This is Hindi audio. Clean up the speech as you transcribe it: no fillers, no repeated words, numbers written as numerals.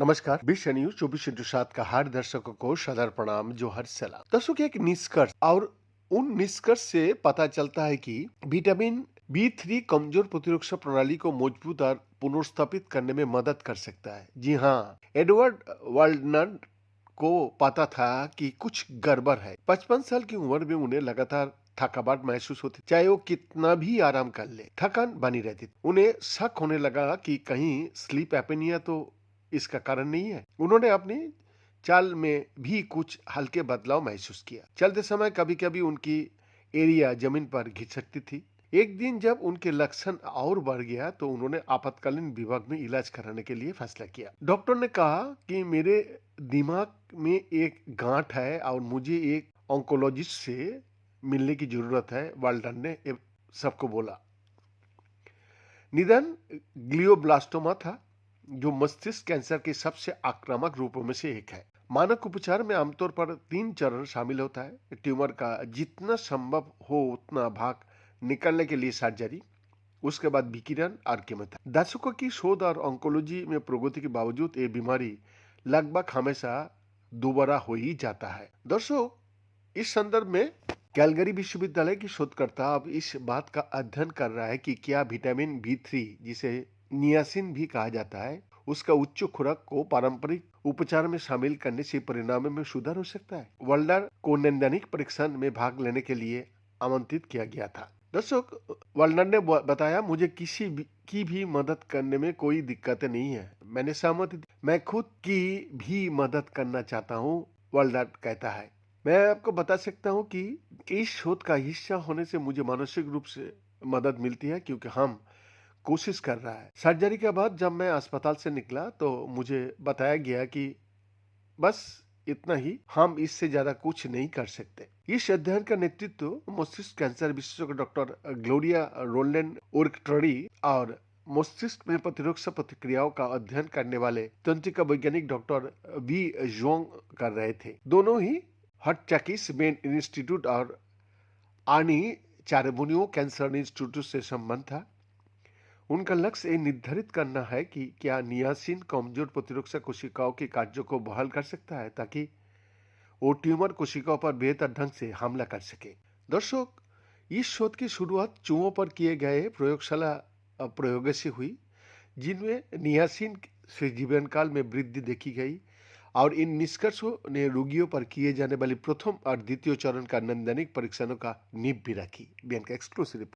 नमस्कार। विश्व न्यूज 24/7 का हर दर्शकों को सदर प्रणाम, जोहर सलाम। दर्शकों के एक निष्कर्ष और उन निष्कर्ष से पता चलता है कि विटामिन B3 कमजोर प्रतिरक्षा प्रणाली को मजबूत और पुनर्स्थापित करने में मदद कर सकता है। जी हाँ, एडवर्ड वाल्डनर को पता था कि कुछ गड़बड़ है। 55 साल की उम्र में उन्हें लगातार थकावट महसूस होती, चाहे वो कितना भी आराम कर ले, थकान बनी रहती। उन्हें शक होने लगा कि कहीं स्लीप एपनिया तो इसका कारण नहीं है। उन्होंने अपनी चाल में भी कुछ हल्के बदलाव महसूस किया। चलते समय कभी कभी उनकी एरिया जमीन पर घिसकती थी। एक दिन जब उनके लक्षण और बढ़ गया तो उन्होंने आपातकालीन विभाग में इलाज कराने के लिए फैसला किया। डॉक्टर ने कहा कि मेरे दिमाग में एक गांठ है और मुझे एक ऑन्कोलॉजिस्ट से मिलने की जरूरत है, वाल्डन ने सबको बोला। निदान ग्लियोब्लास्टोमा था, जो मस्तिष्क कैंसर के सबसे आक्रामक रूपों में से एक है। मानक उपचार में आमतौर पर 3 चरण शामिल होता है। ट्यूमर का जितना संभव हो उतना भाग निकालने के लिए सर्जरी, उसके बाद विकिरण और कीमोथेरेपी। दर्शकों की शोध और ऑन्कोलॉजी में प्रगति के बावजूद ये बीमारी लगभग हमेशा दोबारा हो ही जाता है। दर्शकों, इस संदर्भ में कैलगरी विश्वविद्यालय की शोधकर्ता अब इस बात का अध्ययन कर रहा है कि क्या विटामिन B3, जिसे नियासिन भी कहा जाता है, उसका उच्च खुराक को पारंपरिक उपचार में शामिल करने से परिणाम में सुधार हो सकता है। वाल्डर को नैदानिक परीक्षण में भाग लेने के लिए आमंत्रित किया गया था। दर्शक, वाल्डर ने बताया, मुझे की भी मदद करने में कोई दिक्कतें नहीं है। मैंने सहमति दी। मैं खुद की भी मदद करना चाहता हूँ, वाल्डर कहता है। मैं आपको बता सकता हूँ कि इस शोध का हिस्सा होने से मुझे मानसिक रूप से मदद मिलती है, क्योंकि हम कोशिश कर रहा है। सर्जरी के बाद जब मैं अस्पताल से निकला तो मुझे बताया गया कि बस इतना ही, हम इससे ज्यादा कुछ नहीं कर सकते। इस अध्ययन का नेतृत्व मस्तिष्क कैंसर विशेषज्ञ डॉक्टर ग्लोरिया रोल्डेन ओर्कट्रडी और मस्तिष्क में प्रतिरक्षा प्रतिक्रियाओं का अध्ययन करने वाले तंत्रिका वैज्ञानिक डॉक्टर बी जोंग कर रहे थे। दोनों ही हटचकिस मेन इंस्टीट्यूट और आनी चारेबुनियो कैंसर इंस्टीट्यूट से संबंध था। उनका लक्ष्य ये निर्धारित करना है कि क्या नियासिन कमजोर प्रतिरक्षा कोशिकाओं के कार्यों को बहाल कर सकता है, ताकि वो ट्यूमर कोशिकाओं पर बेहतर ढंग से हमला कर सके। दर्शक, इस शोध की शुरुआत चूहों पर किए गए प्रयोगशाला प्रयोगों से हुई, जिनमें नियासिन से जीवन काल में वृद्धि देखी गई, और इन निष्कर्षों ने रोगियों पर किए जाने वाली प्रथम और द्वितीय चरण का नैदानिक परीक्षणों का नींव भी रखी। बीएन का एक्सक्लूसिव।